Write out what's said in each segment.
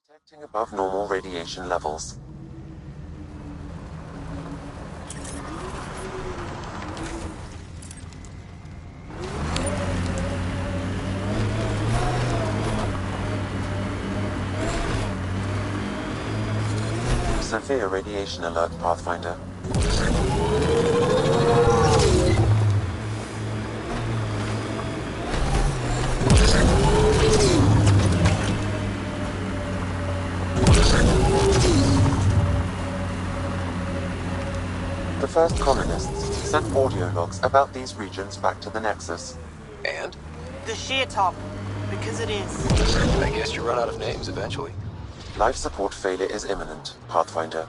Detecting above normal radiation levels. Severe radiation alert, Pathfinder. The first colonists sent audio logs about these regions back to the Nexus. And? The sheer top, because it is. I guess you run out of names eventually. Life support failure is imminent, Pathfinder.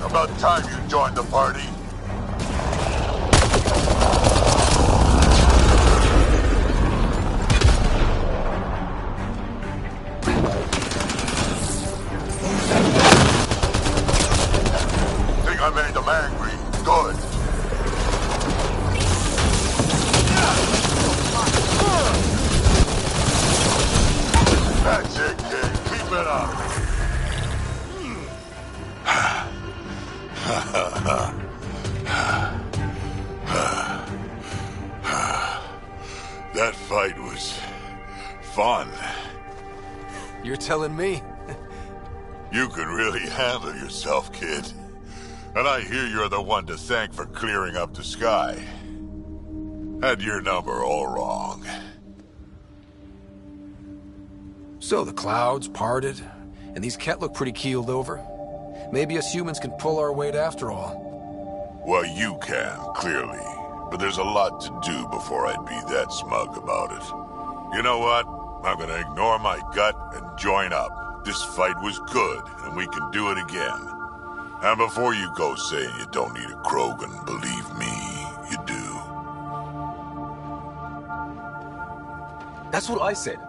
About time you joined the party. Think I made them angry? Good. That's it, kid. Keep it up. That fight was fun. You're telling me? You can really handle yourself, kid. And I hear you're the one to thank for clearing up the sky. Had your number all wrong. So the clouds parted, and these Ket look pretty keeled over. Maybe us humans can pull our weight after all. Well, you can, clearly. But there's a lot to do before I'd be that smug about it. You know what? I'm gonna ignore my gut and join up. This fight was good, and we can do it again. And before you go saying you don't need a Krogan, believe me, you do. That's what I said.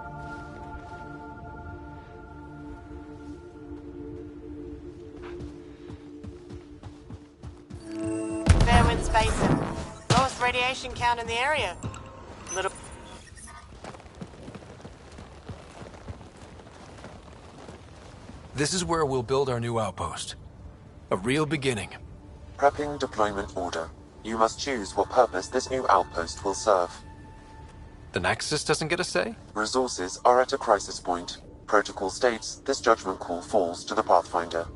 Fairwind Basin. Lowest radiation count in the area. Little. This is where we'll build our new outpost. A real beginning. Prepping deployment order. You must choose what purpose this new outpost will serve. The Nexus doesn't get a say? Resources are at a crisis point. Protocol states this judgment call falls to the Pathfinder.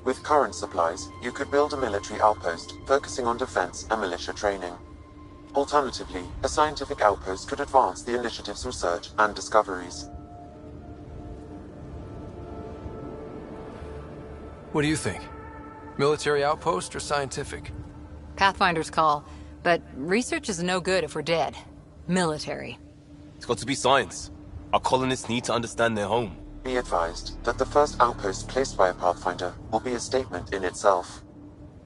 With current supplies, you could build a military outpost focusing on defense and militia training. Alternatively, a scientific outpost could advance the initiative's research and discoveries. What do you think? Military outpost or scientific? Pathfinder's call, but research is no good if we're dead. Military. It's got to be science. Our colonists need to understand their home. Be advised that the first outpost placed by a Pathfinder will be a statement in itself.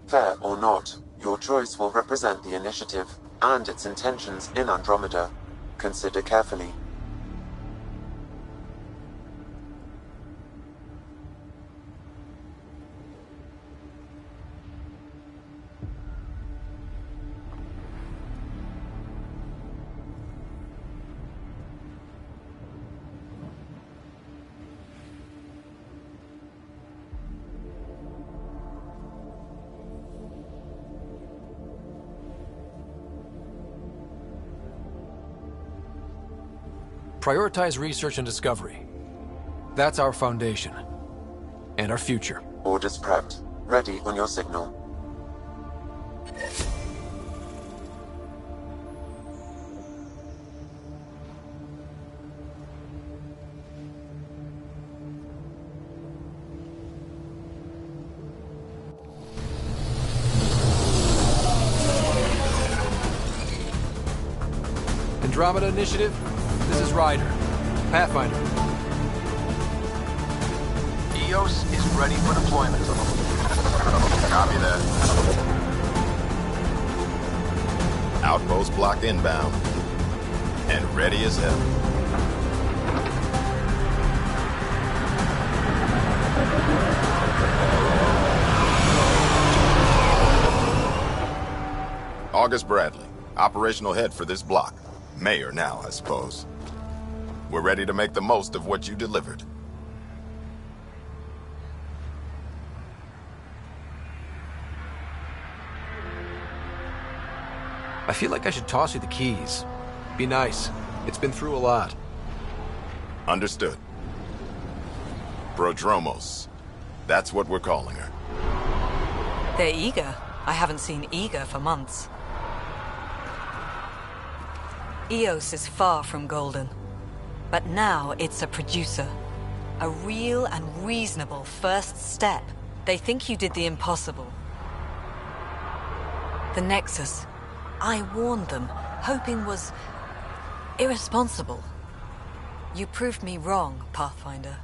Fair or not, your choice will represent the initiative and its intentions in Andromeda. Consider carefully. prioritize research and discovery. That's our foundation. And our future. Orders prepped. Ready on your signal. Andromeda Initiative, this is Ryder. Pathfinder. EOS is ready for deployment. Copy that. Outpost block inbound. And ready as hell. August Bradley, operational head for this block. Mayor now, I suppose. We're ready to make the most of what you delivered. I feel like I should toss you the keys. Be nice. It's been through a lot. Understood. Prodromos. That's what we're calling her. They're eager. I haven't seen eager for months. EOS is far from golden. But now it's a producer. A real and reasonable first step. They think you did the impossible. The Nexus. I warned them, hoping was irresponsible. You proved me wrong, Pathfinder.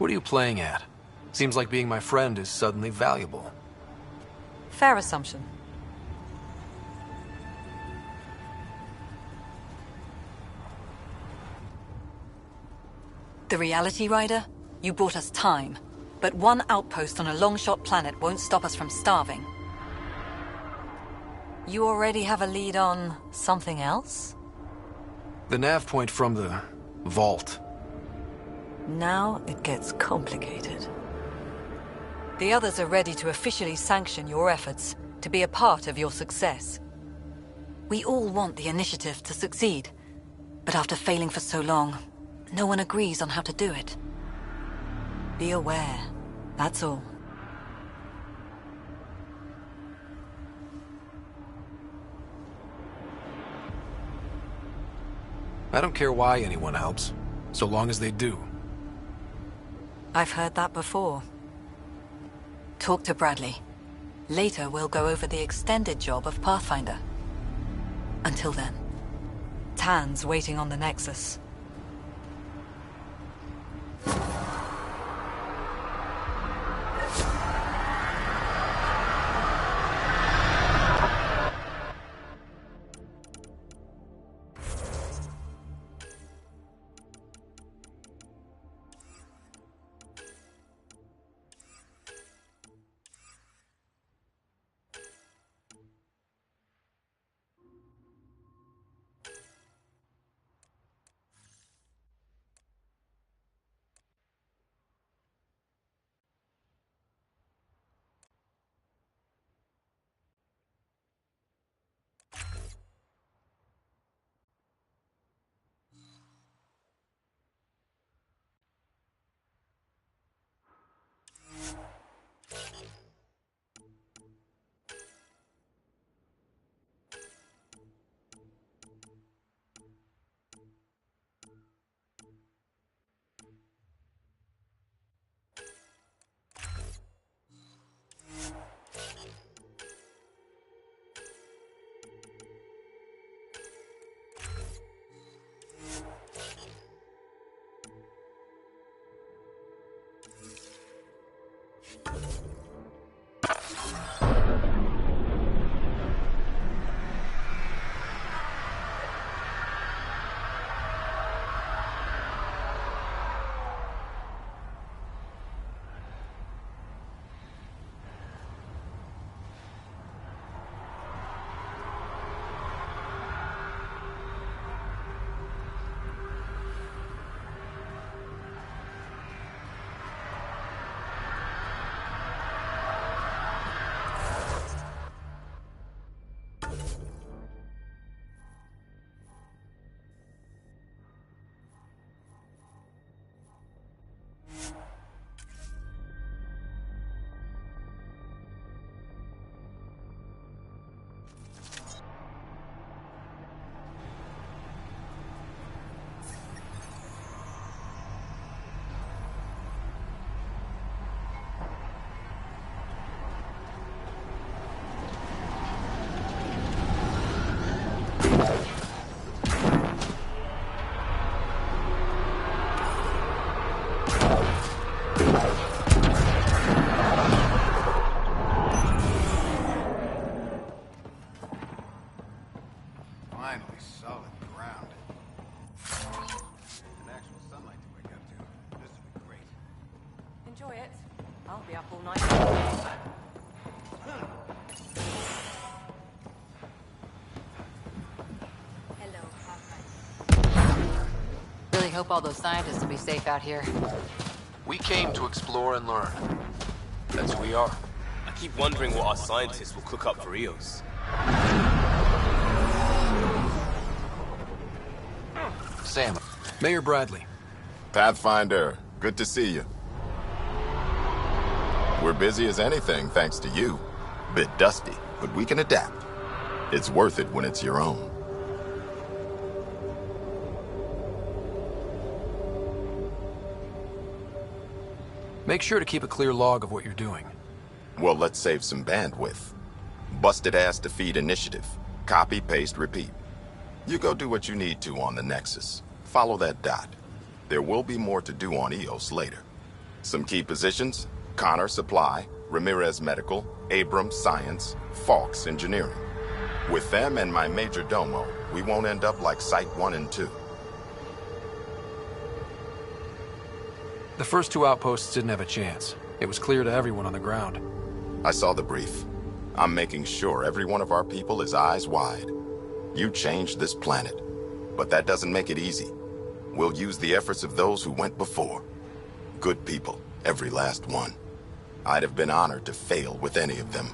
What are you playing at? Seems like being my friend is suddenly valuable. Fair assumption. The reality, Rider? You bought us time. But one outpost on a long-shot planet won't stop us from starving. You already have a lead on something else? The nav point from the vault. Now it gets complicated. The others are ready to officially sanction your efforts, to be a part of your success. We all want the initiative to succeed, but after failing for so long, no one agrees on how to do it. Be aware, that's all. I don't care why anyone helps, so long as they do. I've heard that before. Talk to Bradley. Later, we'll go over the extended job of Pathfinder. Until then, Tan's waiting on the Nexus. Finally, solid ground. An actual sunlight to wake up to. This will be great. Enjoy it. I'll be up all night. Hello, Papa. Really hope all those scientists will be safe out here. We came to explore and learn. That's who we are. I keep wondering what our scientists will cook up for Eos. Sam. Mayor Bradley. Pathfinder, good to see you. We're busy as anything thanks to you. Bit dusty, but we can adapt. It's worth it when it's your own. Make sure to keep a clear log of what you're doing. Well, let's save some bandwidth. Busted ass defeat initiative. Copy, paste, repeat. You go do what you need to on the Nexus. Follow that dot. There will be more to do on Eos later. Some key positions: Connor Supply, Ramirez Medical, Abrams Science, Falks Engineering. With them and my major domo, we won't end up like Site 1 and 2. The first two outposts didn't have a chance. It was clear to everyone on the ground. I saw the brief. I'm making sure every one of our people is eyes wide. You changed this planet, but that doesn't make it easy. We'll use the efforts of those who went before. Good people, every last one. I'd have been honored to fail with any of them.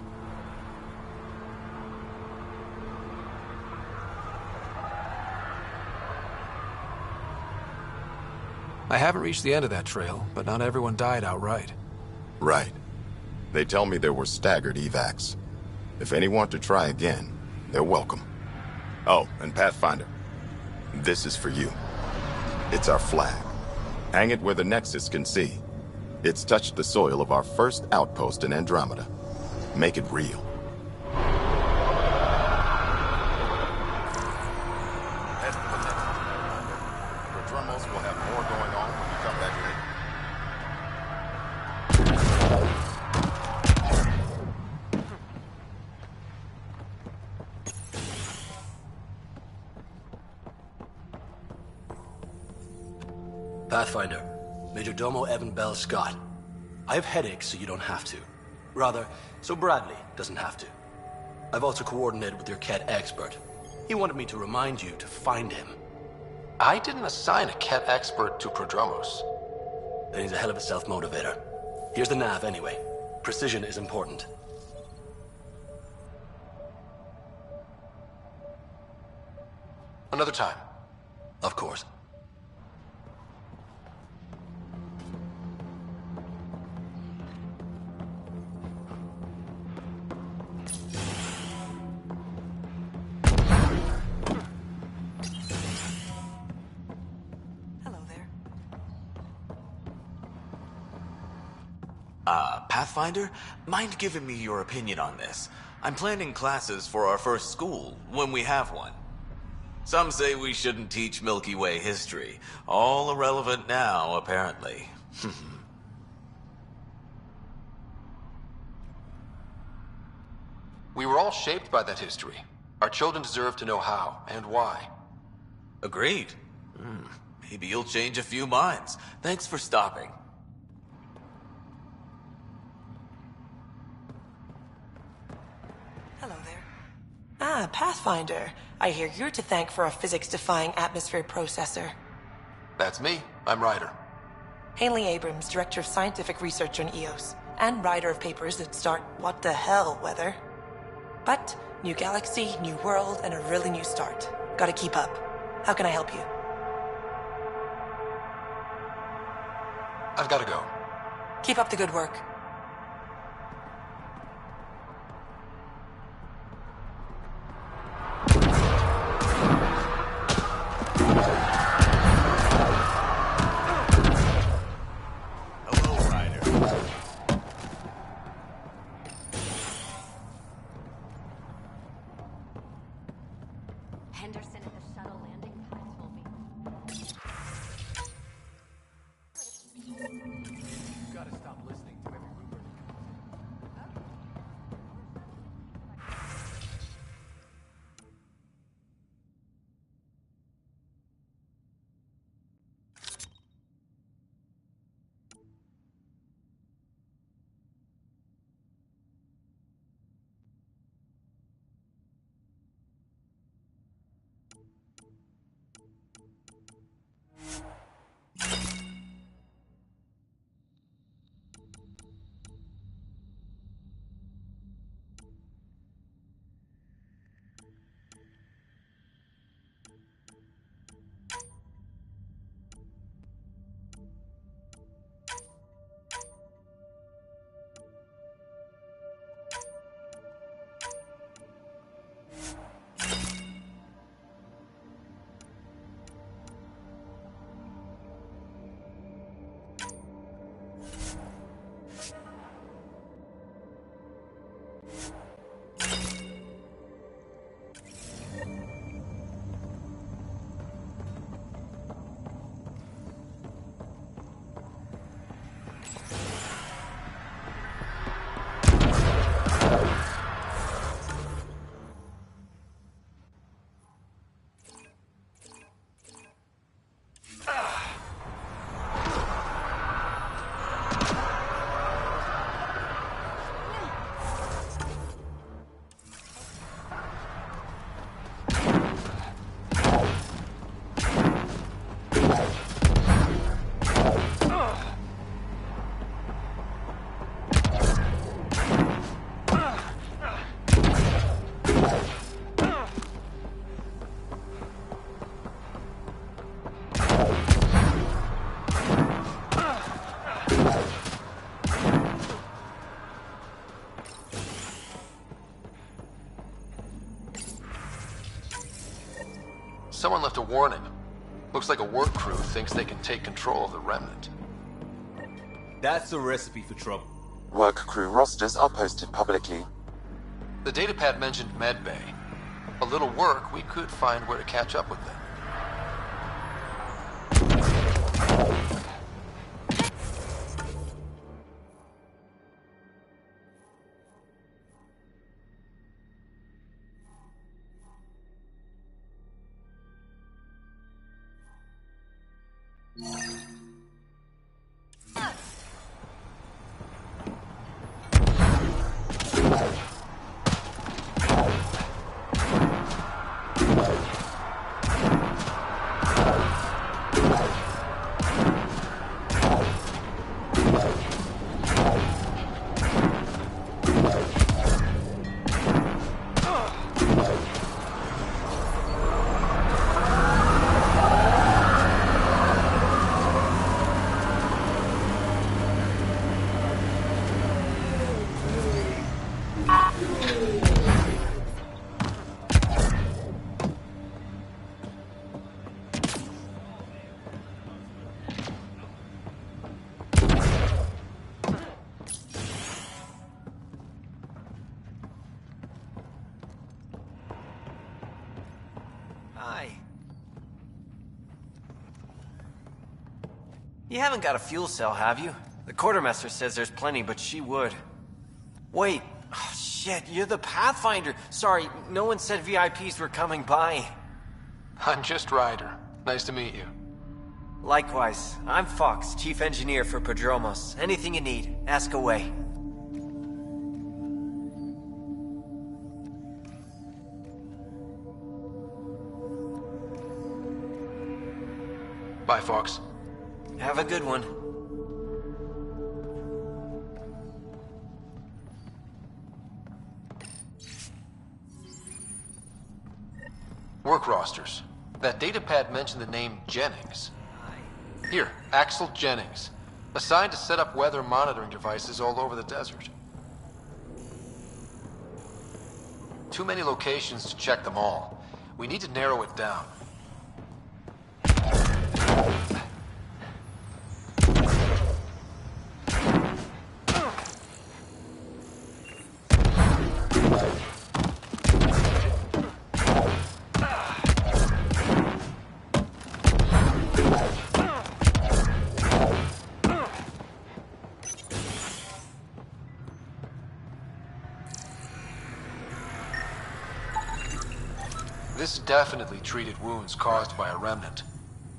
I haven't reached the end of that trail, but not everyone died outright. Right. They tell me there were staggered evacs. If any want to try again, they're welcome. Oh, and Pathfinder, this is for you. It's our flag. Hang it where the Nexus can see. It's touched the soil of our first outpost in Andromeda. Make it real. Head for the Nexus, Pathfinder. Prodromos will have more going on when you come back later. Pathfinder, Major Domo Evan Bell Scott. I have headaches, so you don't have to. Rather, so Bradley doesn't have to. I've also coordinated with your Ket expert. He wanted me to remind you to find him. I didn't assign a Ket expert to Prodromos. Then he's a hell of a self-motivator. Here's the nav anyway. Precision is important. Another time. Of course. Hello there. Pathfinder, mind giving me your opinion on this? I'm planning classes for our first school, when we have one. Some say we shouldn't teach Milky Way history. All irrelevant now, apparently. We were all shaped by that history. Our children deserve to know how and why. Agreed. Maybe you'll change a few minds. Thanks for stopping. Hello there. Ah, Pathfinder. I hear you're to thank for a physics-defying atmosphere processor. That's me. I'm Ryder. Haley Abrams, Director of Scientific Research on EOS, and writer of papers that start what the hell weather. But, new galaxy, new world, and a really new start. Gotta keep up. How can I help you? I've gotta go. Keep up the good work. Henderson at the shuttle landing pad told me. You gotta stop listening to every rumor that comes in. Someone left a warning. Looks like a work crew thinks they can take control of the remnant. That's a recipe for trouble. Work crew rosters are posted publicly. The datapad mentioned medbay. A little work, we could find where to catch up with them. Hi. You haven't got a fuel cell, have you? The quartermaster says there's plenty, but she would. Wait, Oh, shit, you're the Pathfinder. Sorry, no one said VIPs were coming by. I'm just Ryder. Nice to meet you. Likewise, I'm Fox, Chief Engineer for Prodromos. Anything you need, ask away. Bye, Fox. Have a good one. Work rosters. That datapad mentioned the name Jennings. Here, Axel Jennings. Assigned to set up weather monitoring devices all over the desert. Too many locations to check them all. We need to narrow it down. This definitely treated wounds caused by a remnant.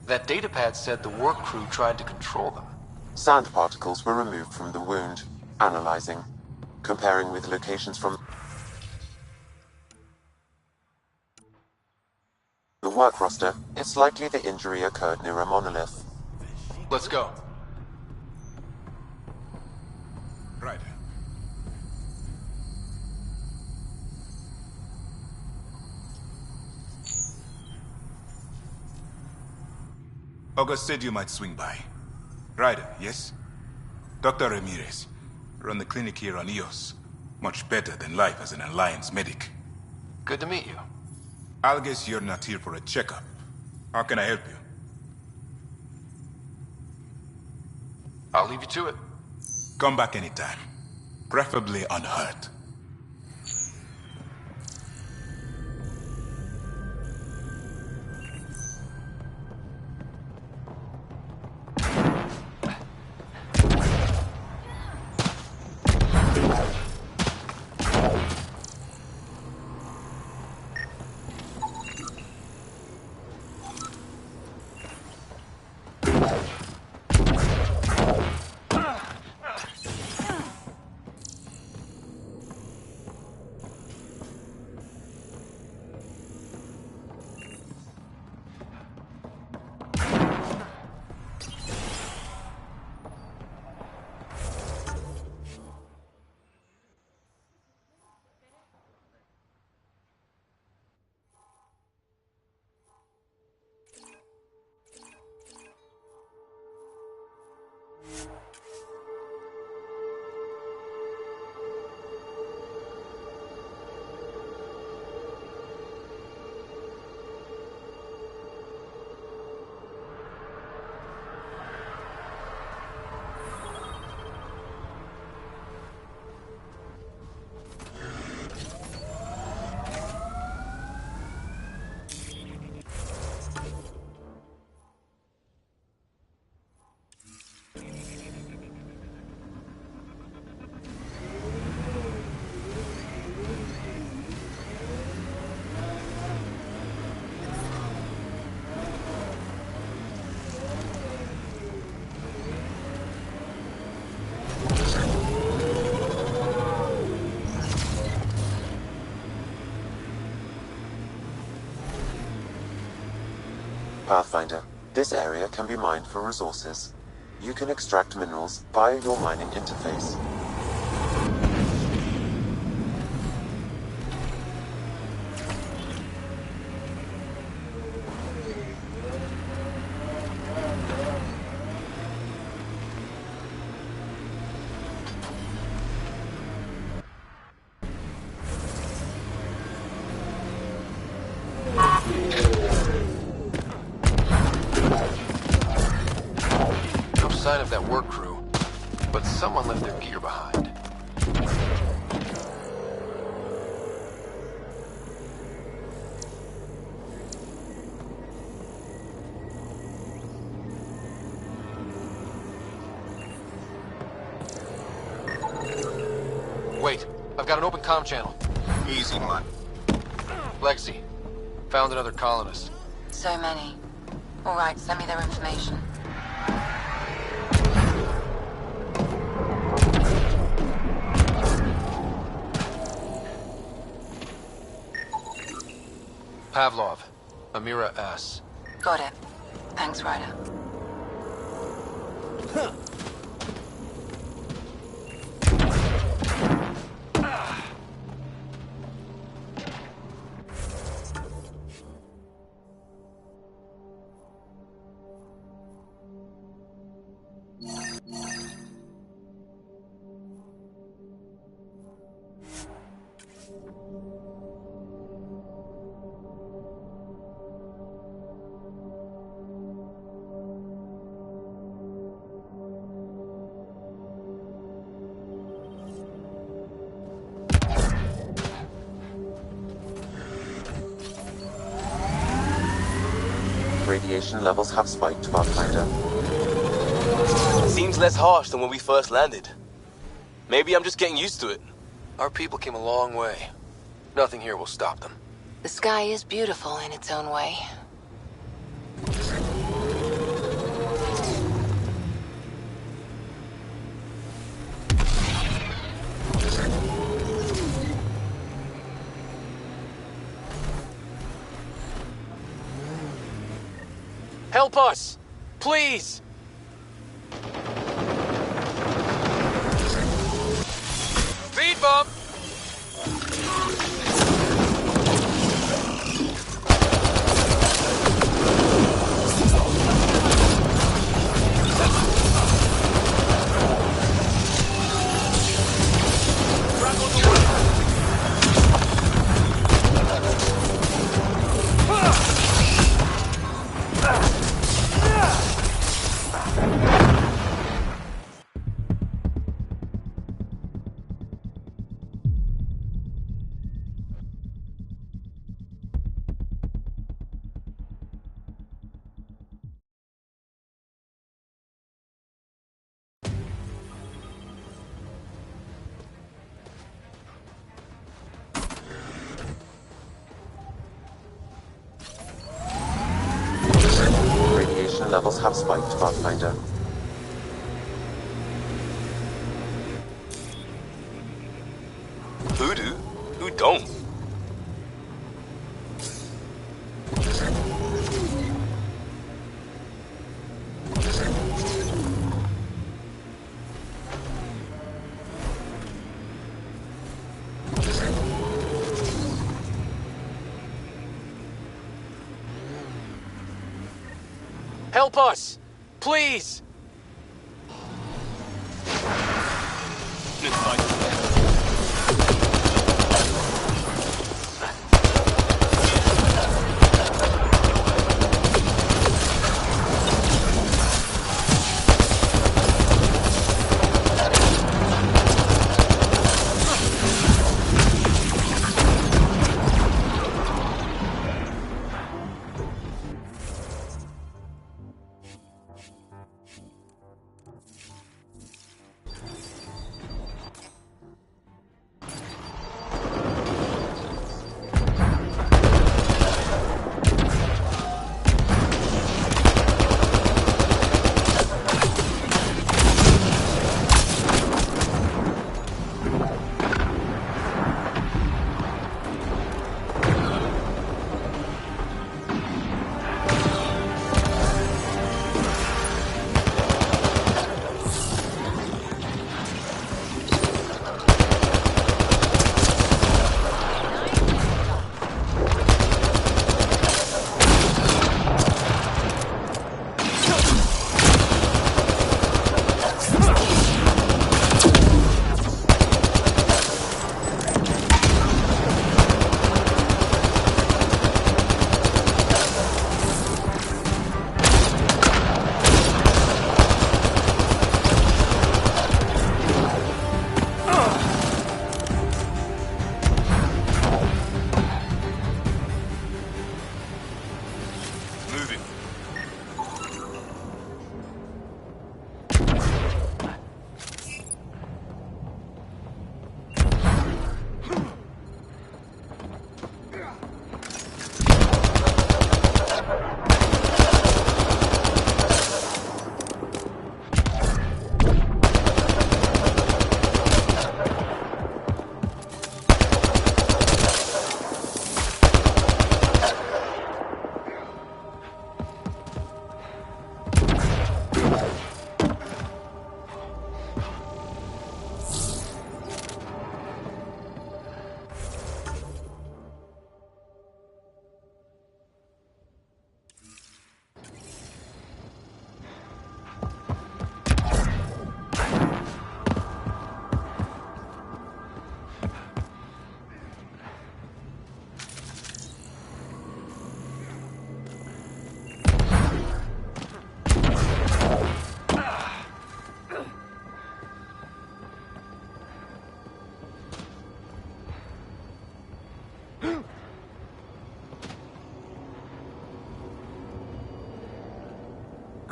That datapad said the work crew tried to control them. Sand particles were removed from the wound. Analyzing. Comparing with locations from the work roster, it's likely the injury occurred near a monolith. Let's go. Right. August said you might swing by. Ryder, yes? Dr. Ramirez. Run the clinic here on Eos. Much better than life as an Alliance medic. Good to meet you. I'll guess you're not here for a checkup. How can I help you? I'll leave you to it. Come back anytime. Preferably unhurt. Pathfinder, this area can be mined for resources. You can extract minerals via your mining interface. Sign of that work crew, but someone left their gear behind. Wait, I've got an open comm channel. Easy, man. Lexi, found another colonist. So many. All right, send me their information. Pavlov, Amira S. Got it. Thanks, Ryder. Radiation levels have spiked, Pathfinder. Seems less harsh than when we first landed. Maybe I'm just getting used to it. Our people came a long way. Nothing here will stop them. The sky is beautiful in its own way. Help us! Please! Speed bump! Radiation levels have spiked, Pathfinder. Who do? Who don't? Help us! Please!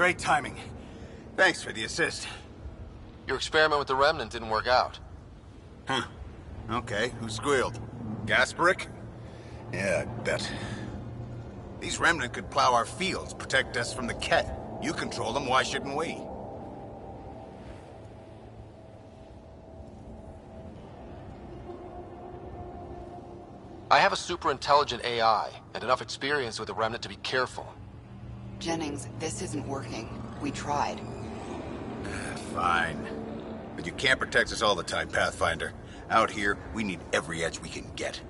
great timing. Thanks for the assist. Your experiment with the Remnant didn't work out. Huh. Okay, who squealed? Gasparic? Yeah, I bet. These Remnant could plow our fields, protect us from the Ket. You control them, why shouldn't we? I have a super intelligent AI, and enough experience with the Remnant to be careful. Jennings, this isn't working. We tried. Fine. But you can't protect us all the time, Pathfinder. Out here, we need every edge we can get.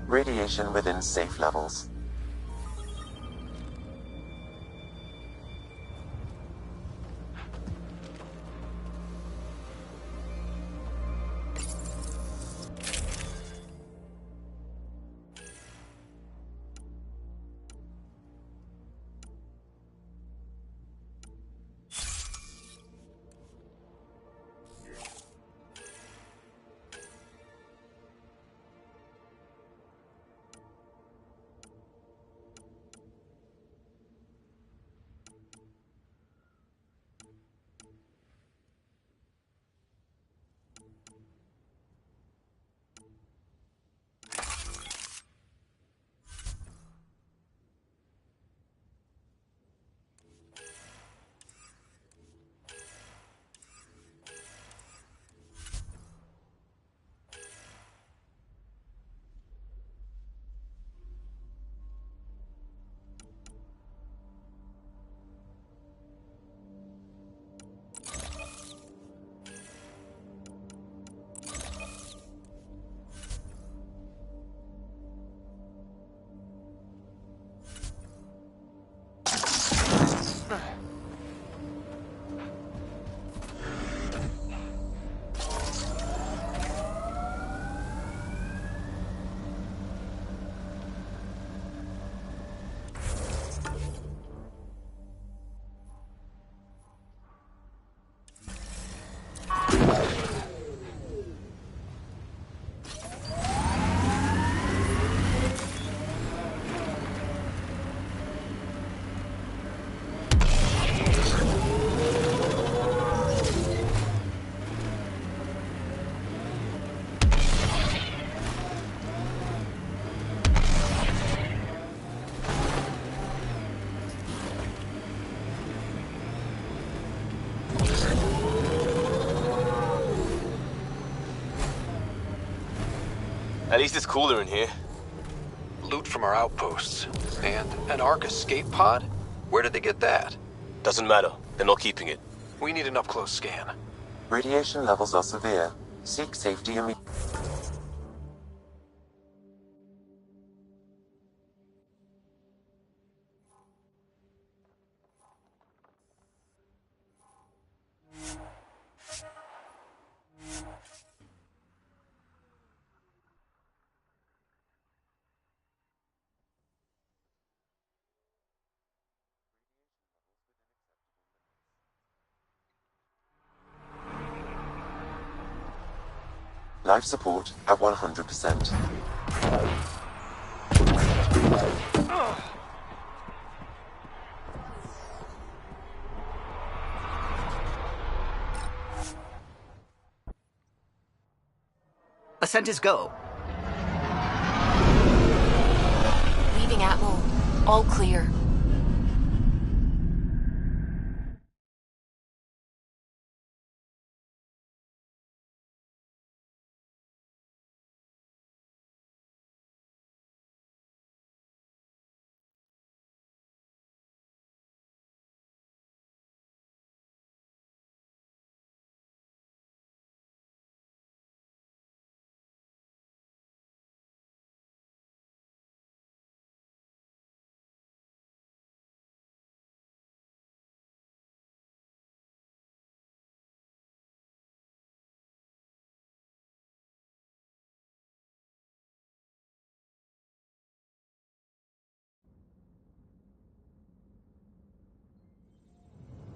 Radiation within safe levels. At least it's cooler in here. Loot from our outposts. And an Ark escape pod? Where did they get that? Doesn't matter. They're not keeping it. We need an up-close scan. Radiation levels are severe. Seek safety immediately. Life support at 100%. descent is go. Leaving Atwell. All clear.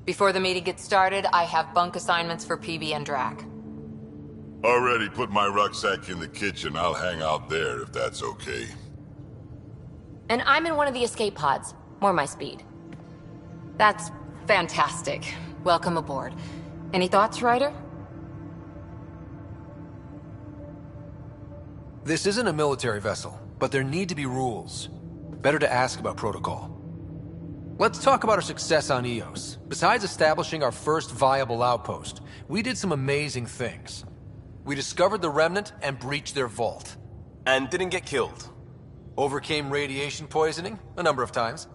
Before the meeting gets started, I have bunk assignments for PB and Drac. Already put my rucksack in the kitchen. I'll hang out there if that's okay. And I'm in one of the escape pods. More my speed. That's fantastic. Welcome aboard. Any thoughts, Ryder? This isn't a military vessel, but there need to be rules. Better to ask about protocol. Let's talk about our success on Eos. Besides establishing our first viable outpost, we did some amazing things. We discovered the Remnant and breached their vault. And didn't get killed. Overcame radiation poisoning a number of times.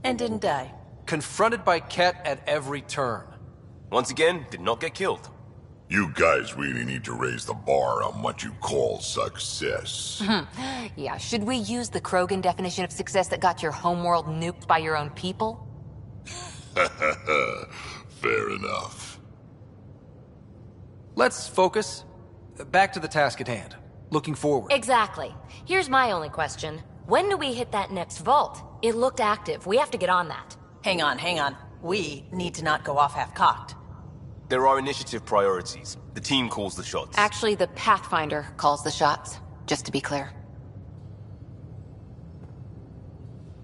And didn't die. Confronted by Ket at every turn. Once again, did not get killed. You guys really need to raise the bar on what you call success. Yeah, should we use the Krogan definition of success that got your homeworld nuked by your own people? Fair enough. Let's focus. Back to the task at hand. Looking forward. Exactly. Here's my only question. When do we hit that next vault? It looked active. We have to get on that. Hang on. We need to not go off half-cocked. There are initiative priorities. The team calls the shots. Actually, the Pathfinder calls the shots, just to be clear.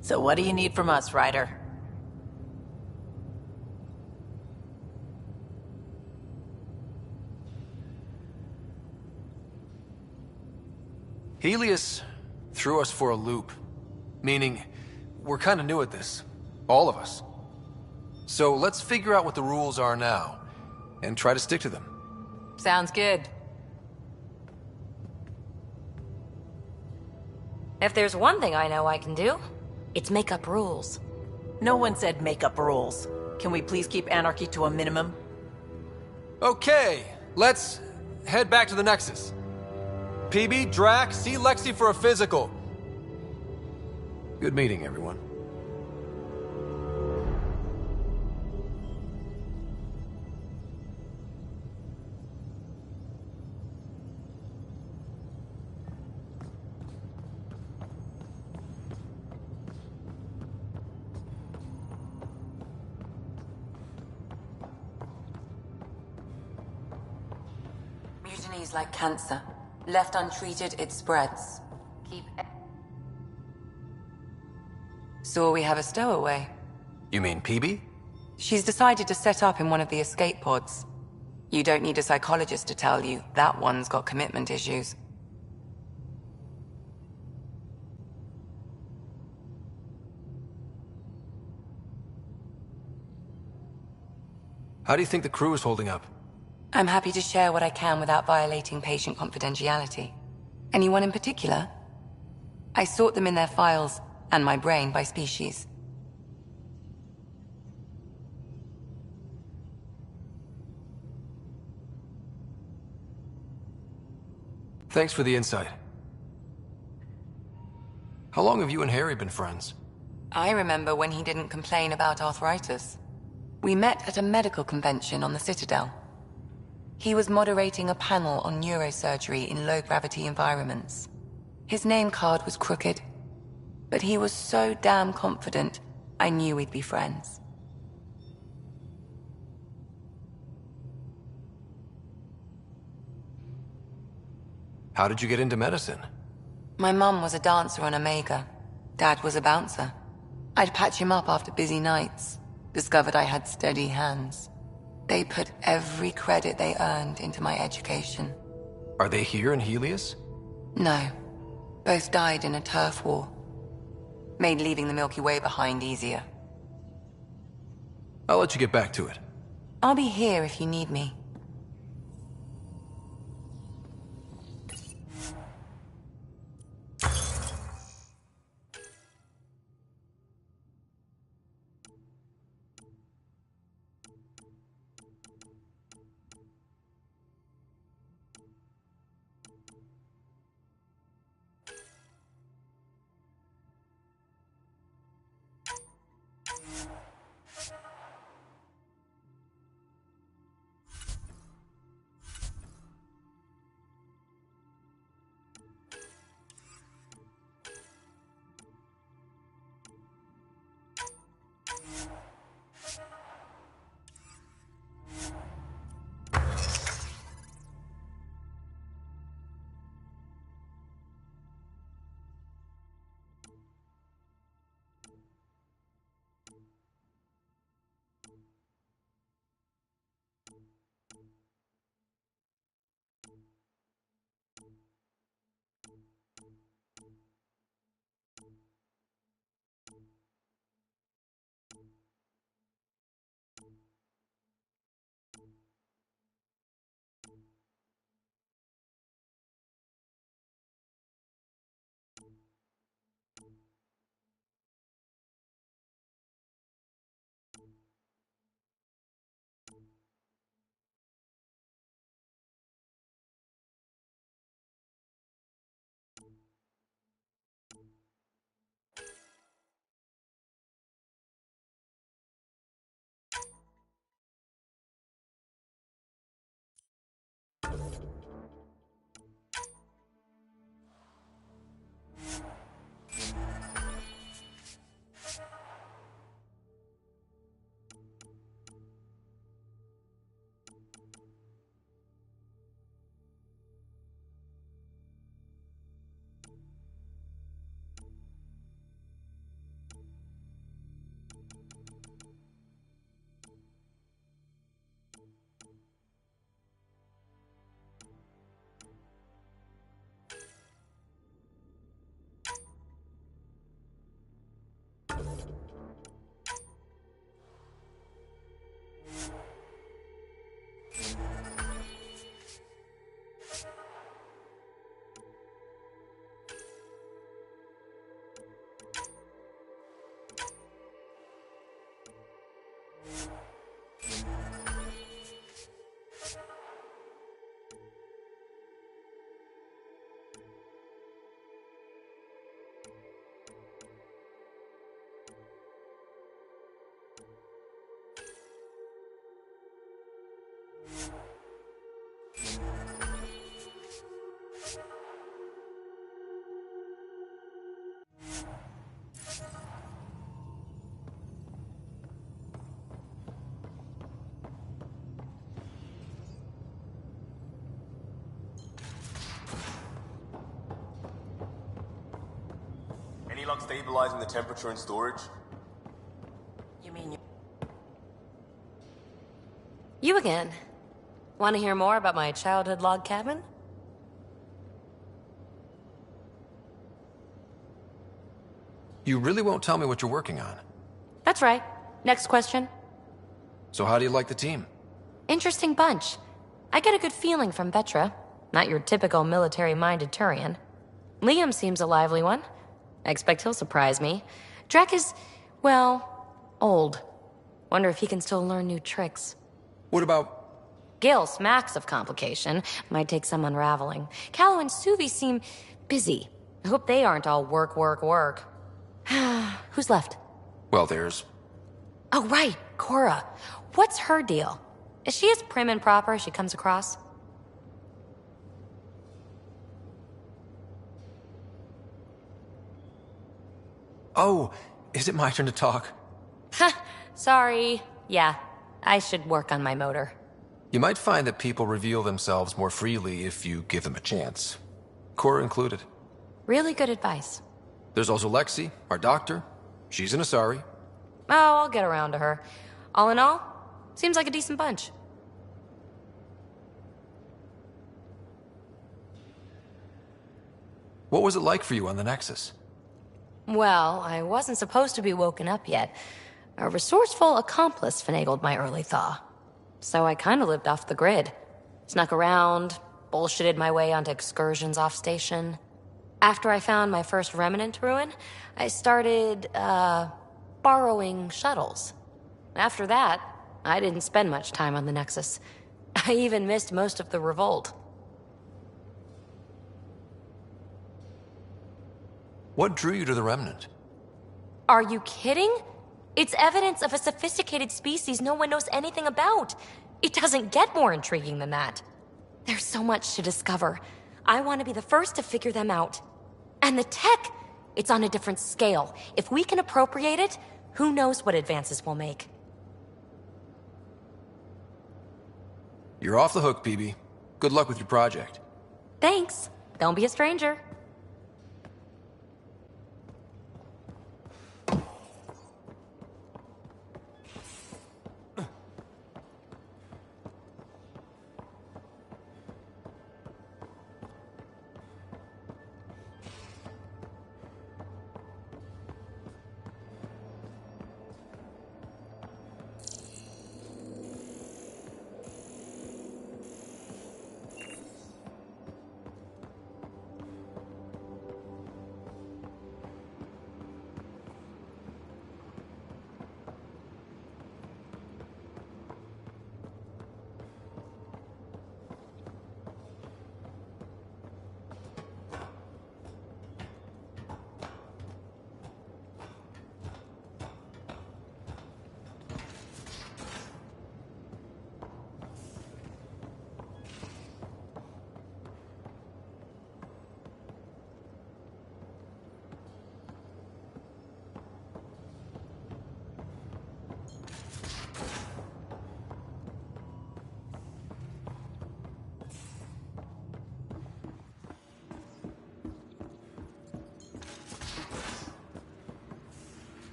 So what do you need from us, Ryder? Helios threw us for a loop. Meaning, we're kind of new at this. All of us. So let's figure out what the rules are now, and try to stick to them. Sounds good. If there's one thing I know I can do, it's make up rules. No one said make up rules. Can we please keep anarchy to a minimum? Okay, let's head back to the Nexus. PB, Drac, see Lexi for a physical. Good meeting, everyone. Mutiny is like cancer. Left untreated, it spreads. So we have a stowaway. You mean PB? She's decided to set up in one of the escape pods. You don't need a psychologist to tell you that one's got commitment issues. How do you think the crew is holding up? I'm happy to share what I can without violating patient confidentiality. Anyone in particular? I sort them in their files, and my brain by species. Thanks for the insight. How long have you and Harry been friends? I remember when he didn't complain about arthritis. We met at a medical convention on the Citadel. He was moderating a panel on neurosurgery in low-gravity environments. His name card was crooked, but he was so damn confident, I knew we'd be friends. How did you get into medicine? My mum was a dancer on Omega. Dad was a bouncer. I'd patch him up after busy nights. Discovered I had steady hands. They put every credit they earned into my education. Are they here in Helios? No. Both died in a turf war. Made leaving the Milky Way behind easier. I'll let you get back to it. I'll be here if you need me. Any luck stabilizing the temperature in storage? You mean You again. Want to hear more about my childhood log cabin? You really won't tell me what you're working on. That's right. Next question. So how do you like the team? Interesting bunch. I get a good feeling from Vetra. Not your typical military-minded Turian. Liam seems a lively one. I expect he'll surprise me. Drek is, well, old. Wonder if he can still learn new tricks. What about... Gil smacks of complication. Might take some unraveling. Callow and Suvi seem busy. I hope they aren't all work, work, work. Who's left? Well, there's... Oh, right, Cora. What's her deal? Is she as prim and proper as she comes across? Oh, is it my turn to talk? Ha! Sorry. Yeah, I should work on my motor. You might find that people reveal themselves more freely if you give them a chance. Cora included. Really good advice. There's also Lexi, our doctor. She's an Asari. Oh, I'll get around to her. All in all, seems like a decent bunch. What was it like for you on the Nexus? Well, I wasn't supposed to be woken up yet. A resourceful accomplice finagled my early thaw. So I kinda lived off the grid. Snuck around, bullshitted my way onto excursions off station. After I found my first remnant ruin, I started, borrowing shuttles. After that, I didn't spend much time on the Nexus. I even missed most of the revolt. What drew you to the Remnant? Are you kidding? It's evidence of a sophisticated species no one knows anything about. It doesn't get more intriguing than that. There's so much to discover. I want to be the first to figure them out. And the tech, it's on a different scale. If we can appropriate it, who knows what advances we'll make. You're off the hook, PB. Good luck with your project. Thanks. Don't be a stranger.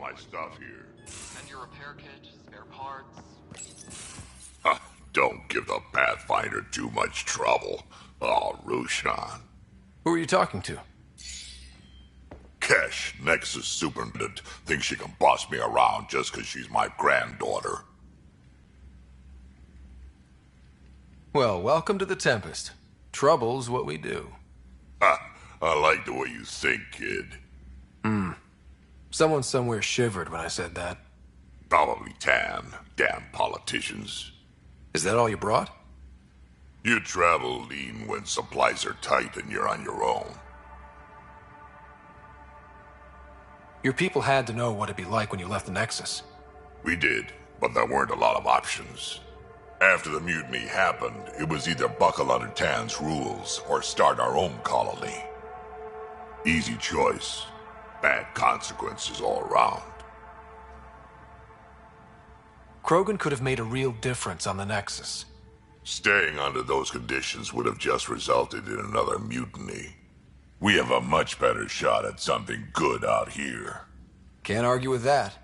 my stuff here. And your repair kit, spare parts. Don't give the Pathfinder too much trouble. Oh, Rushan. Who are you talking to? Kesh, Nexus Superintendent, thinks she can boss me around just because she's my granddaughter. Well, welcome to the Tempest. Trouble's what we do. I like the way you think, kid. Someone somewhere shivered when I said that. Probably Tan. Damn politicians. Is that all you brought? You travel lean when supplies are tight and you're on your own. Your people had to know what it'd be like when you left the Nexus. We did, but there weren't a lot of options. After the mutiny happened, it was either buckle under Tan's rules or start our own colony. Easy choice. Bad consequences all around. Krogan could have made a real difference on the Nexus. Staying under those conditions would have just resulted in another mutiny. We have a much better shot at something good out here. Can't argue with that.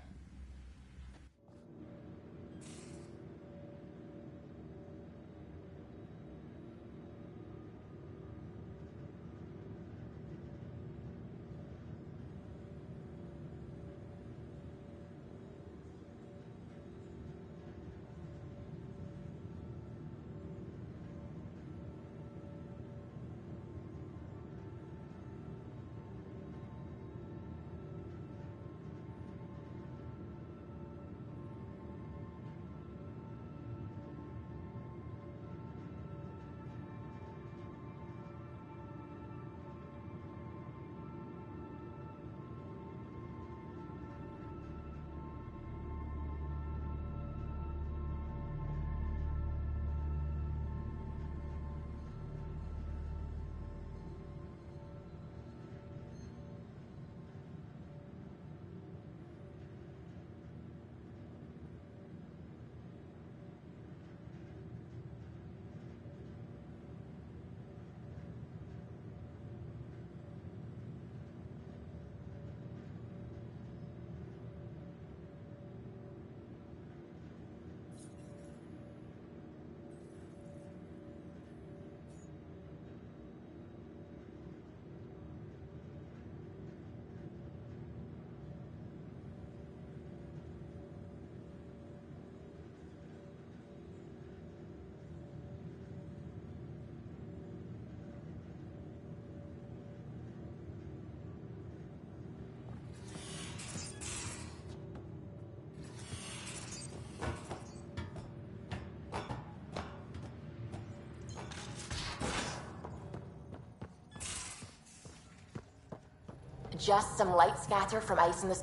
Just some light scatter from ice in the...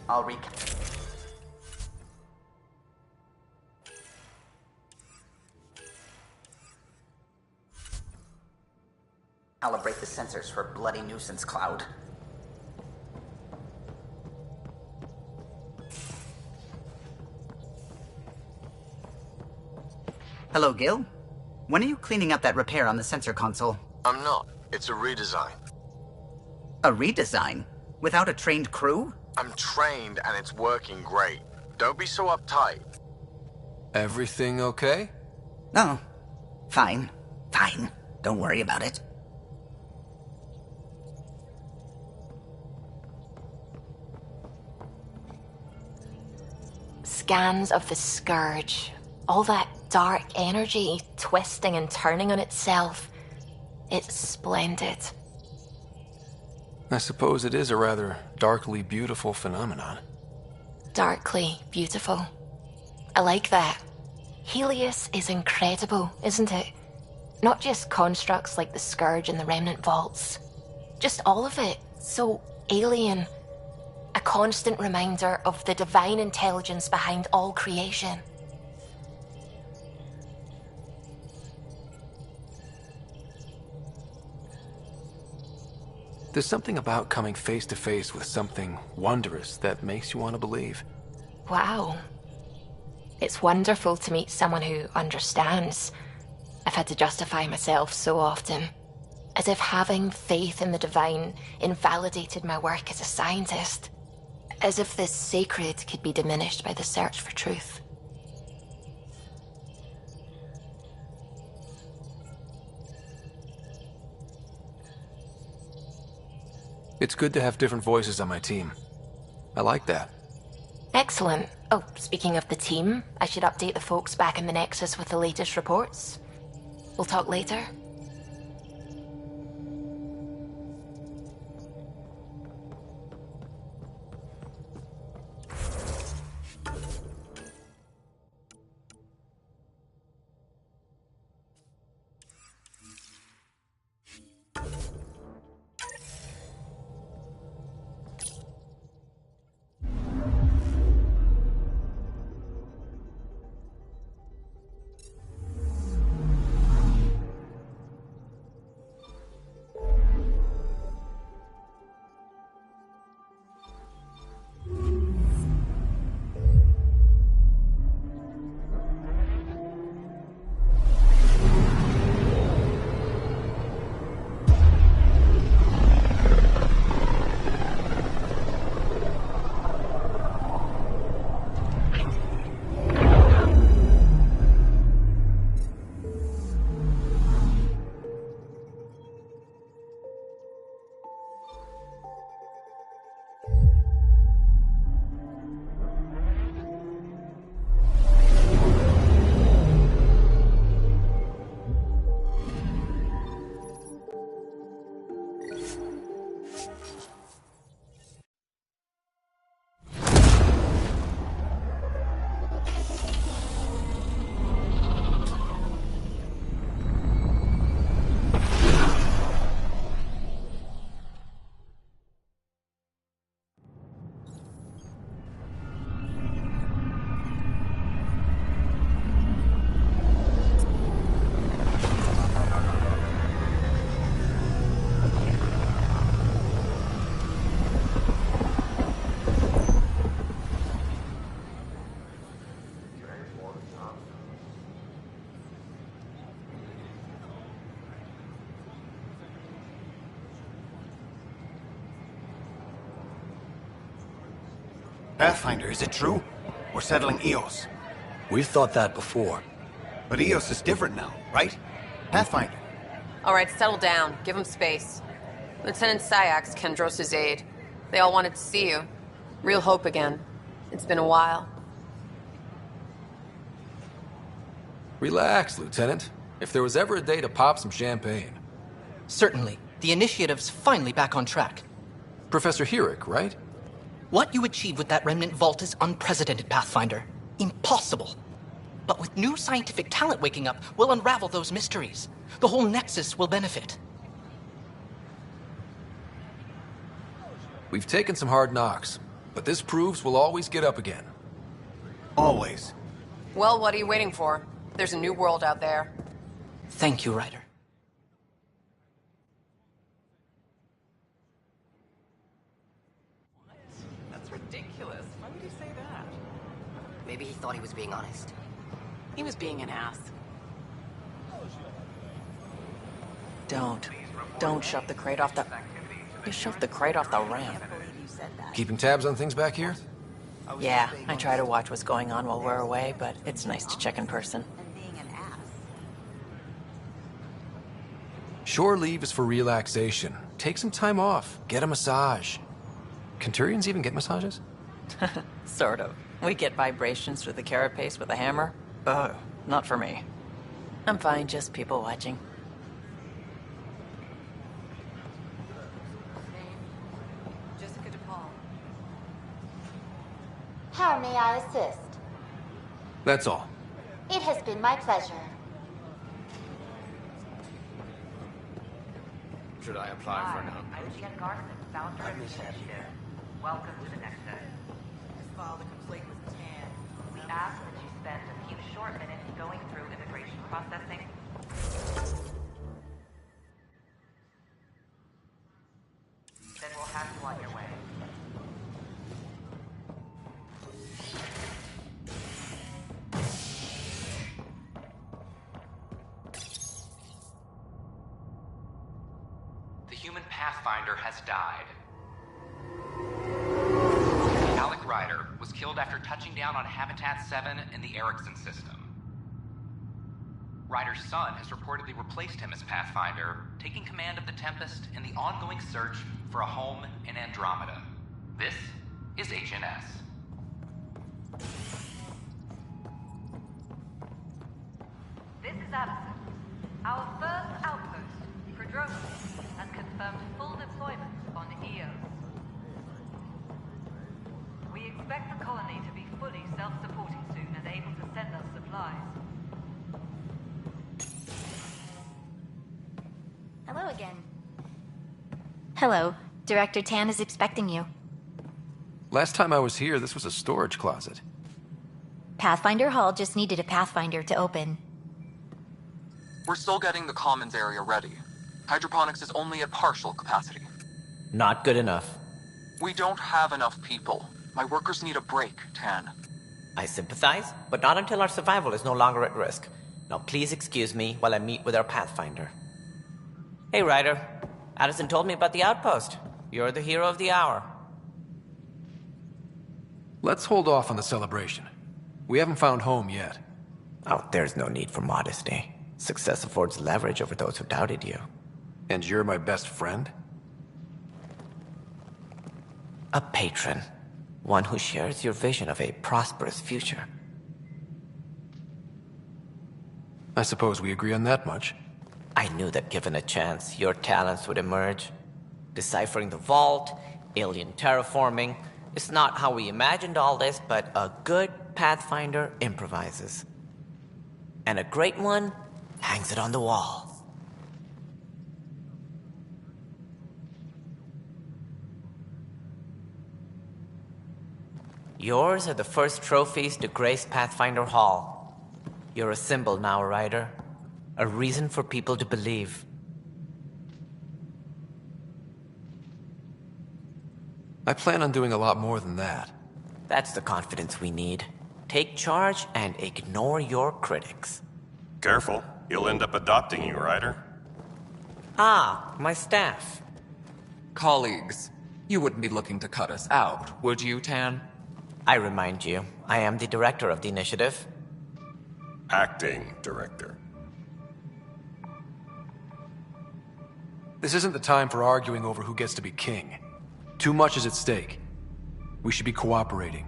I'll calibrate the sensors for bloody nuisance cloud. Hello, Gil. When are you cleaning up that repair on the sensor console? I'm not. It's a redesign. A redesign? Without a trained crew? I'm trained and it's working great. Don't be so uptight. Everything okay? No. Fine. Fine. Don't worry about it. Scans of the Scourge. All that dark energy twisting and turning on itself. It's splendid. I suppose it is a rather darkly beautiful phenomenon. Darkly beautiful. I like that. Helios is incredible, isn't it? Not just constructs like the Scourge and the Remnant Vaults. Just all of it. So alien. A constant reminder of the divine intelligence behind all creation. There's something about coming face to face with something wondrous that makes you want to believe. Wow. It's wonderful to meet someone who understands. I've had to justify myself so often. As if having faith in the divine invalidated my work as a scientist. As if this sacred could be diminished by the search for truth. It's good to have different voices on my team. I like that. Excellent. Oh, speaking of the team, I should update the folks back in the Nexus with the latest reports. We'll talk later. Pathfinder, is it true? We're settling Eos. We've thought that before. But Eos is different now, right? Pathfinder. All right, settle down. Give him space. Lieutenant Syax, Kendros' aide. They all wanted to see you. Real hope again. It's been a while. Relax, Lieutenant. If there was ever a day to pop some champagne. Certainly. The initiative's finally back on track. Professor Herrick, right? What you achieved with that remnant vault is unprecedented, Pathfinder. Impossible. But with new scientific talent waking up, we'll unravel those mysteries. The whole Nexus will benefit. We've taken some hard knocks, but this proves we'll always get up again. Always. Well, what are you waiting for? There's a new world out there. Thank you, Ryder. That's ridiculous. Why would he say that? Maybe he thought he was being honest. He was being an ass. Don't shove the crate off the... You shoved the crate off the ramp. Keeping tabs on things back here? Yeah, I try to watch what's going on while we're away, but it's nice to check in person. Shore leave is for relaxation. Take some time off. Get a massage. Can Turians even get massages? Sort of. We get vibrations through the carapace with a hammer. Ugh, not for me. I'm fine, just people watching. How may I assist? That's all. It has been my pleasure. Should I apply for an founder of the initiative. Welcome to the Nexus. Just filed a complaint with Tan. We ask that you spend a few short minutes going through immigration processing. Then we'll have you on your way. The human Pathfinder has died. Alec Ryder was killed after touching down on Habitat 7 in the Erickson system. Ryder's son has reportedly replaced him as Pathfinder, taking command of the Tempest in the ongoing search for a home in Andromeda. This is HNS. This is Addison. Our first outpost, Prodromos, has confirmed full deployment on Eos. We expect the colony to be fully self-supporting soon and able to send us supplies. Hello again. Hello. Director Tan is expecting you. Last time I was here, this was a storage closet. Pathfinder Hall just needed a Pathfinder to open. We're still getting the commons area ready. Hydroponics is only at partial capacity. Not good enough. We don't have enough people. My workers need a break, Tan. I sympathize, but not until our survival is no longer at risk. Now please excuse me while I meet with our Pathfinder. Hey, Ryder. Addison told me about the outpost. You're the hero of the hour. Let's hold off on the celebration. We haven't found home yet. Oh, there's no need for modesty. Success affords leverage over those who doubted you. And you're my best friend? A patron. One who shares your vision of a prosperous future. I suppose we agree on that much. I knew that given a chance, your talents would emerge. Deciphering the vault, alien terraforming. It's not how we imagined all this, but a good Pathfinder improvises. And a great one hangs it on the wall. Yours are the first trophies to grace Pathfinder Hall. You're a symbol now, Ryder. A reason for people to believe. I plan on doing a lot more than that. That's the confidence we need. Take charge and ignore your critics. Careful, he'll end up adopting you, Ryder. Ah, my staff. Colleagues, you wouldn't be looking to cut us out, would you, Tan? I remind you, I am the director of the initiative. Acting director. This isn't the time for arguing over who gets to be king. Too much is at stake. We should be cooperating.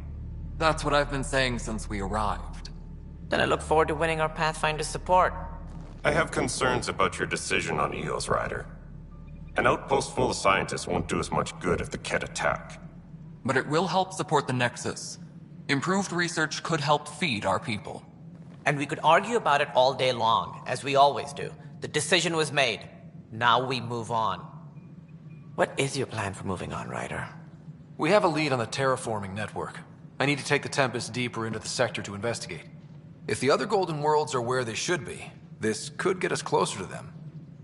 That's what I've been saying since we arrived. Then I look forward to winning our Pathfinder's support. I have concerns about your decision on Eos, Ryder. An outpost full of scientists won't do us much good if the Ket attack. But it will help support the Nexus. Improved research could help feed our people. And we could argue about it all day long, as we always do. The decision was made. Now we move on. What is your plan for moving on, Ryder? We have a lead on the terraforming network. I need to take the Tempest deeper into the sector to investigate. If the other Golden Worlds are where they should be, this could get us closer to them.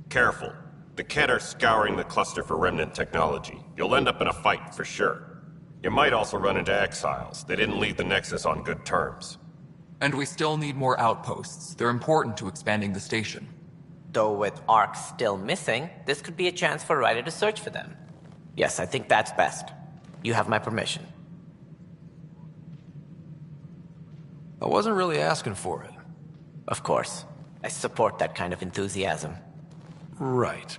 Careful. The Ket are scouring the cluster for remnant technology. You'll end up in a fight for sure. You might also run into exiles. They didn't leave the Nexus on good terms. And we still need more outposts. They're important to expanding the station. Though with Ark still missing, this could be a chance for Ryder to search for them. Yes, I think that's best. You have my permission. I wasn't really asking for it. Of course. I support that kind of enthusiasm. Right.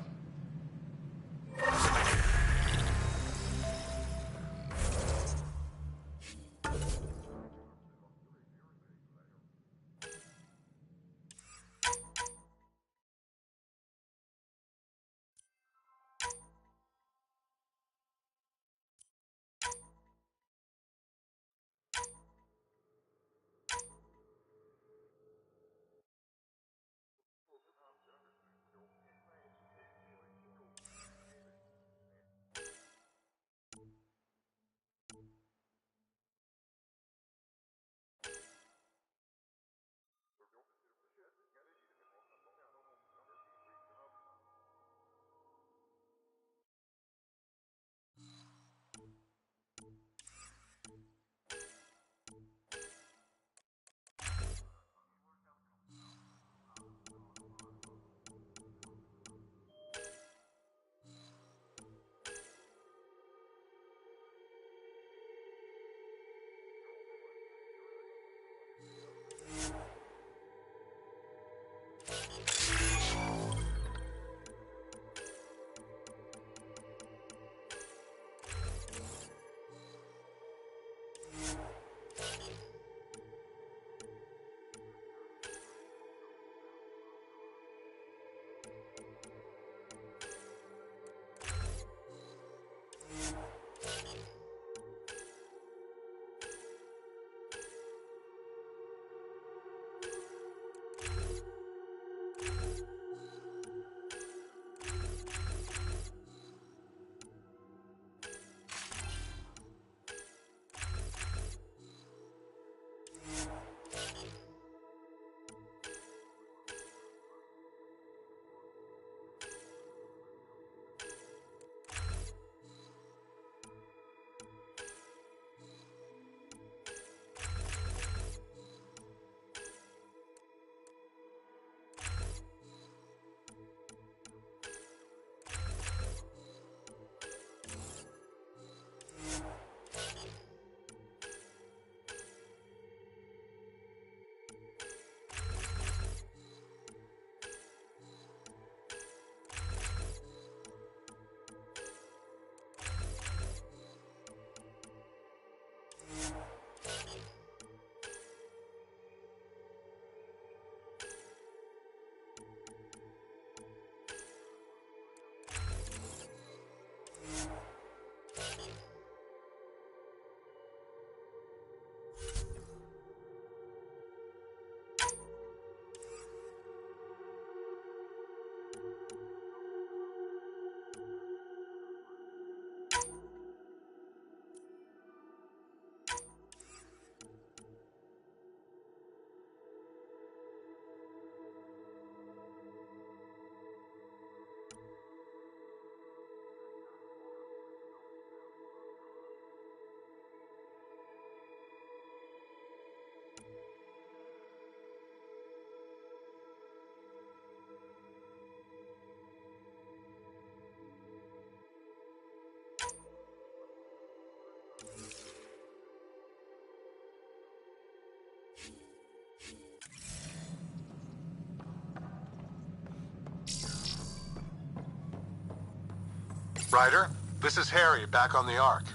Ryder, this is Harry, back on the Ark.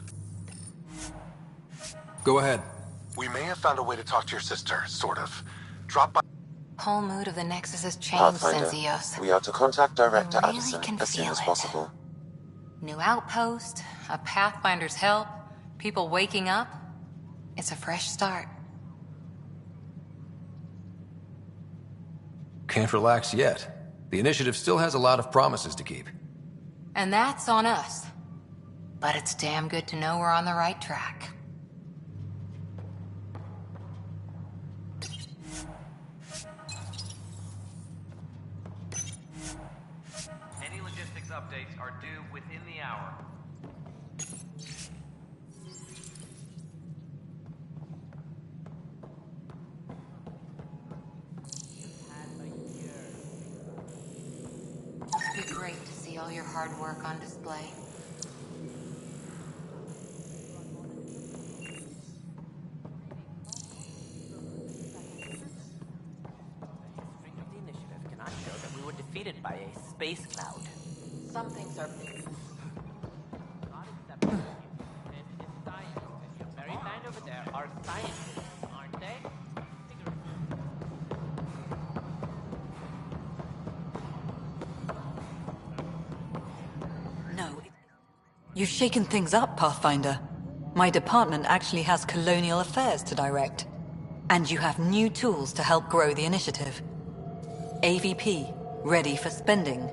Go ahead. We may have found a way to talk to your sister, sort of. Drop by. Whole mood of the Nexus has changed since EOS. We are to contact Director I really Addison can as soon feel as it. possible. New outpost, a Pathfinder's help, people waking up. It's a fresh start. Can't relax yet. The initiative still has a lot of promises to keep. And that's on us. But it's damn good to know we're on the right track. Any logistics updates are due within the hour. It'd be great to see all your hard work on display. The initiative cannot show that we were defeated by a space cloud. Some things are... Very fine over there are scientists, aren't they? No. You've shaken things up, Pathfinder. My department actually has colonial affairs to direct. And you have new tools to help grow the initiative. AVP, ready for spending.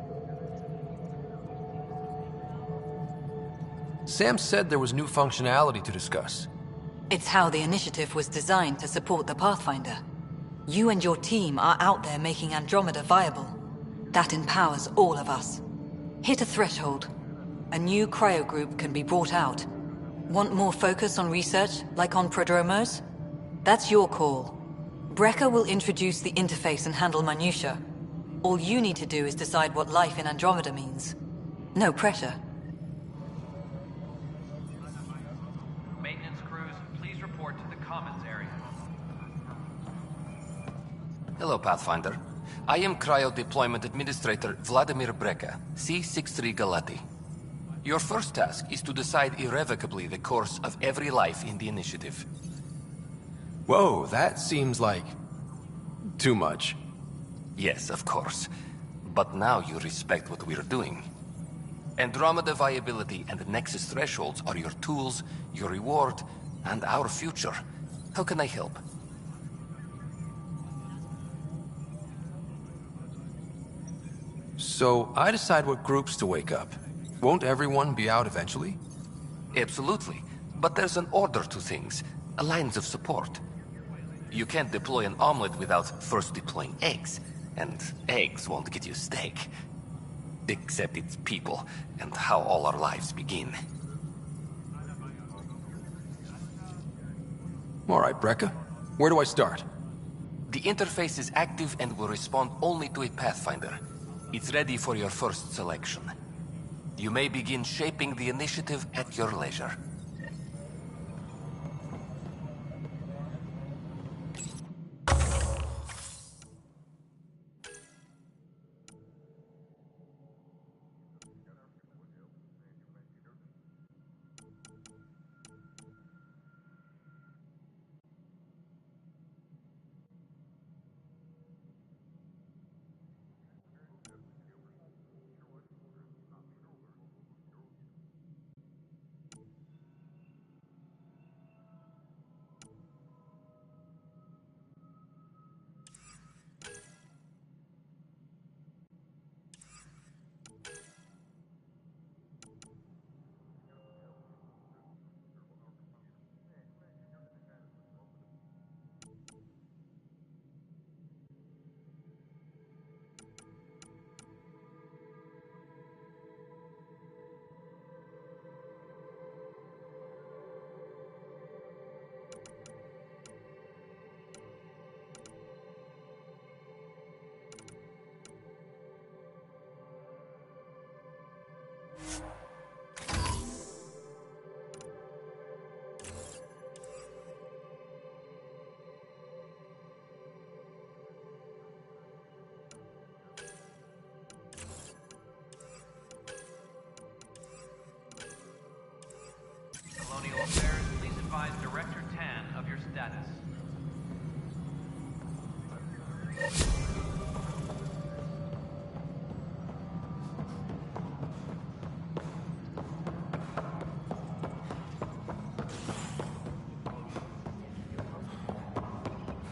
Sam said there was new functionality to discuss. It's how the initiative was designed to support the Pathfinder. You and your team are out there making Andromeda viable. That empowers all of us. Hit a threshold. A new cryo group can be brought out. Want more focus on research, like on prodromos? That's your call. Brecker will introduce the interface and handle minutiae. All you need to do is decide what life in Andromeda means. No pressure. Maintenance crews, please report to the commons area. Hello, Pathfinder. I am Cryo Deployment Administrator Vladimir Breca, C-63 Galati. Your first task is to decide irrevocably the course of every life in the initiative. Whoa, that seems like... too much. Yes, of course. But now you respect what we're doing. Andromeda viability and the Nexus thresholds are your tools, your reward, and our future. How can I help? So, I decide what groups to wake up. Won't everyone be out eventually? Absolutely. But there's an order to things. Lines of support. You can't deploy an omelet without first deploying eggs. And eggs won't get you steak. Except it's people, and how all our lives begin. Alright, Breca. Where do I start? The interface is active and will respond only to a Pathfinder. It's ready for your first selection. You may begin shaping the initiative at your leisure.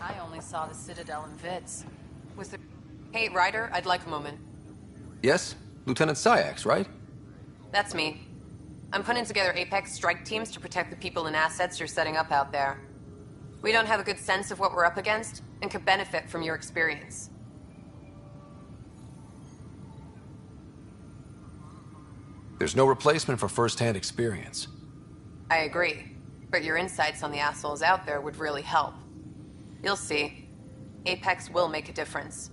I only saw the Citadel and Vitz. Was there... Hey, Ryder, I'd like a moment. Yes? Lieutenant Syax, right? That's me. I'm putting together Apex strike teams to protect the people and assets you're setting up out there. We don't have a good sense of what we're up against, and could benefit from your experience. There's no replacement for first-hand experience. I agree, but your insights on the assholes out there would really help. You'll see. Apex will make a difference.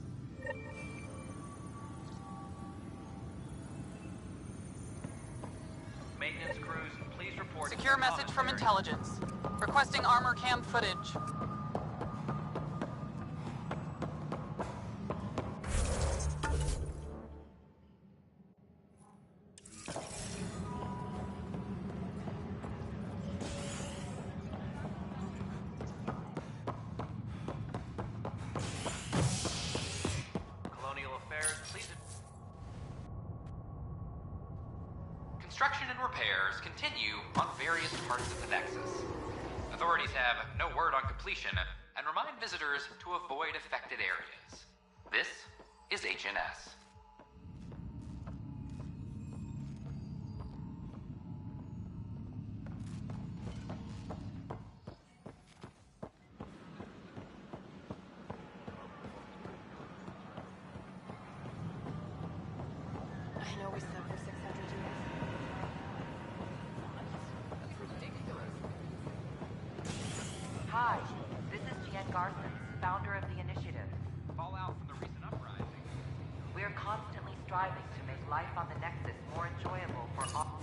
Maintenance crews, please report. Secure message from intelligence. Requesting armor cam footage. Colonial Affairs, please. Construction and repairs continue on various parts of the Nexus. Authorities have no word on completion and remind visitors to avoid affected areas. This is HNS. I know we stuck for 600 years. That's ridiculous. Hi, this is Jan Garson, founder of the initiative. Fallout from the recent uprising. We're constantly striving to make life on the Nexus more enjoyable for all.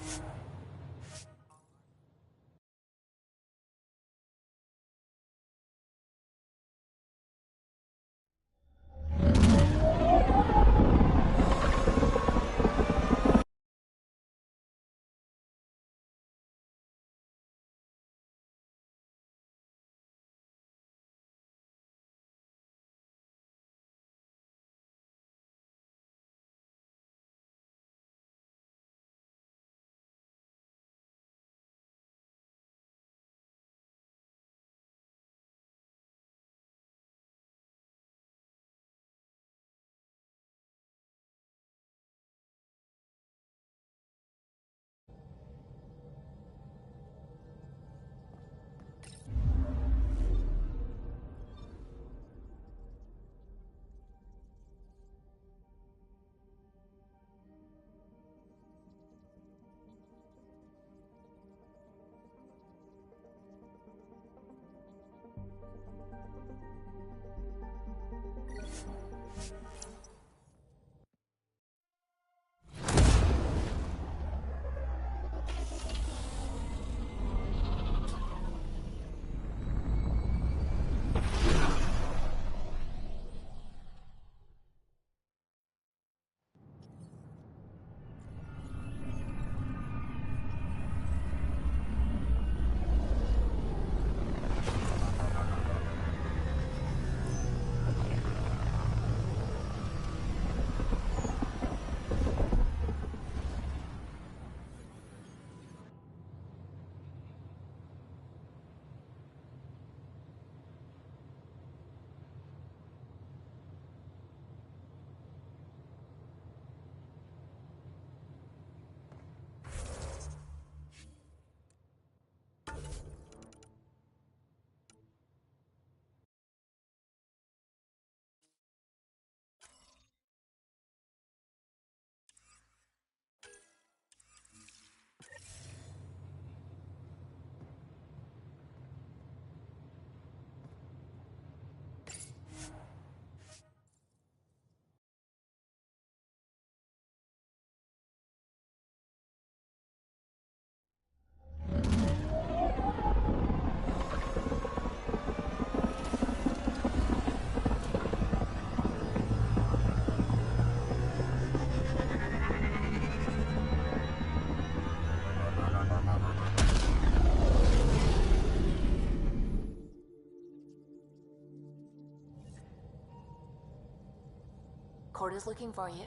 Corda's looking for you.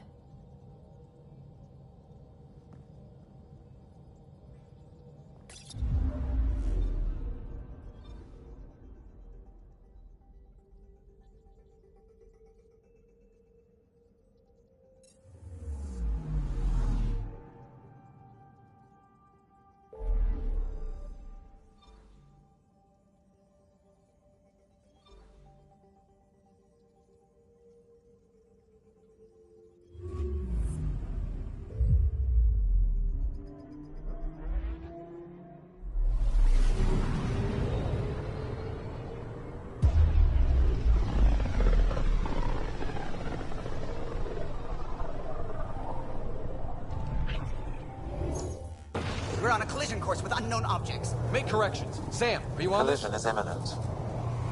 intercourse with unknown objects. Make corrections. Sam, are you on this? Collision is imminent.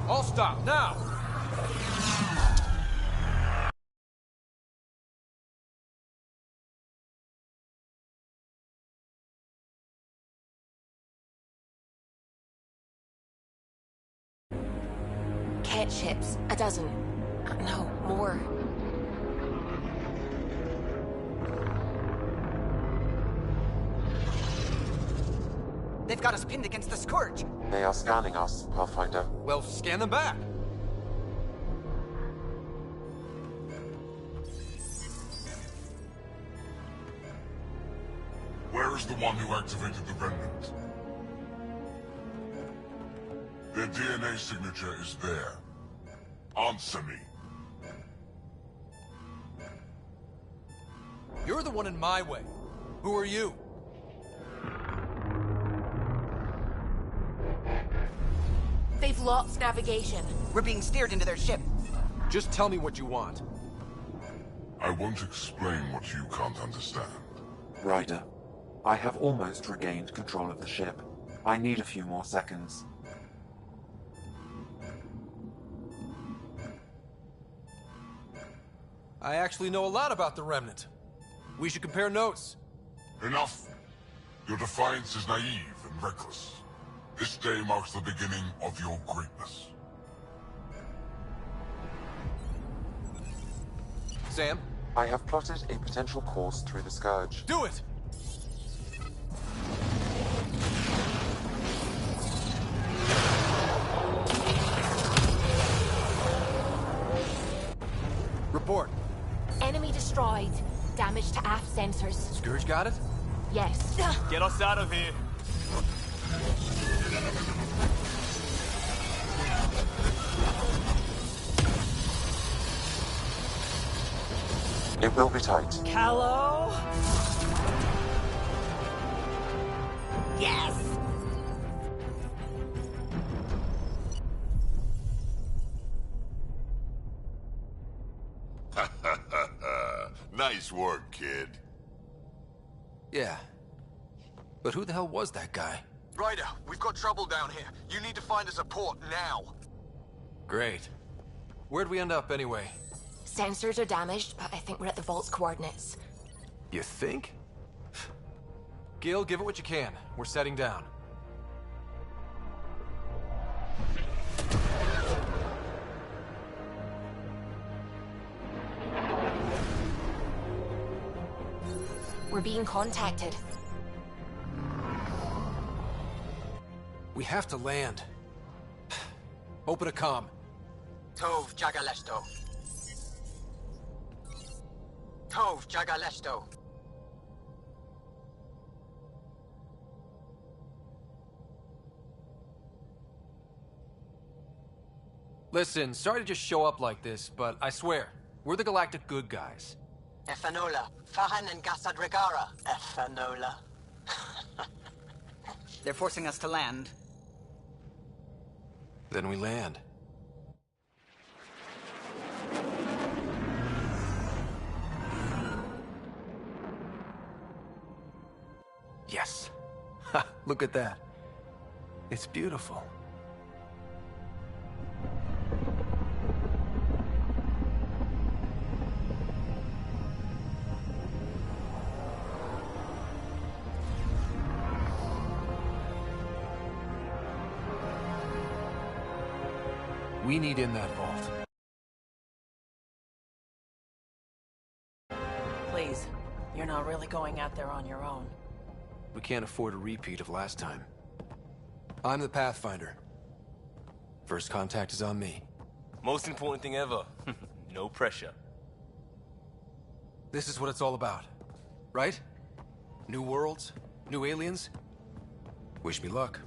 All stop, now! Cat ships. A dozen. No, more. They've got us pinned against the Scourge. They are scanning us, Pathfinder. Well, scan them back. Where is the one who activated the Remnant? Their DNA signature is there. Answer me. You're the one in my way. Who are you? They've lost navigation. We're being steered into their ship. Just tell me what you want. I won't explain what you can't understand. Ryder, I have almost regained control of the ship. I need a few more seconds. I actually know a lot about the Remnant. We should compare notes. Enough! Your defiance is naive and reckless. This day marks the beginning of your greatness. Sam? I have plotted a potential course through the Scourge. Do it! Report. Enemy destroyed. Damage to aft sensors. Scourge got it? Yes. Get us out of here. It will be tight. Callow? Yes! Nice work, kid. Yeah. But who the hell was that guy? Ryder, we've got trouble down here. You need to find us a port now. Great. Where'd we end up anyway? Sensors are damaged, but I think we're at the vault's coordinates. You think? Gil, give it what you can. We're setting down. We're being contacted. We have to land. Open a comm. Tov Jagaleshto. Tov Jagaleshto. Listen, sorry to just show up like this, but I swear, we're the galactic good guys. Ethanola. Fahan and Gasadregara. Ethanola. They're forcing us to land. Then we land. Yes. Ha, look at that. It's beautiful. We need in that vault. Please, you're not really going out there on your own. We can't afford a repeat of last time. I'm the Pathfinder. First contact is on me. Most important thing ever. No pressure. This is what it's all about, right? New worlds, new aliens. Wish me luck.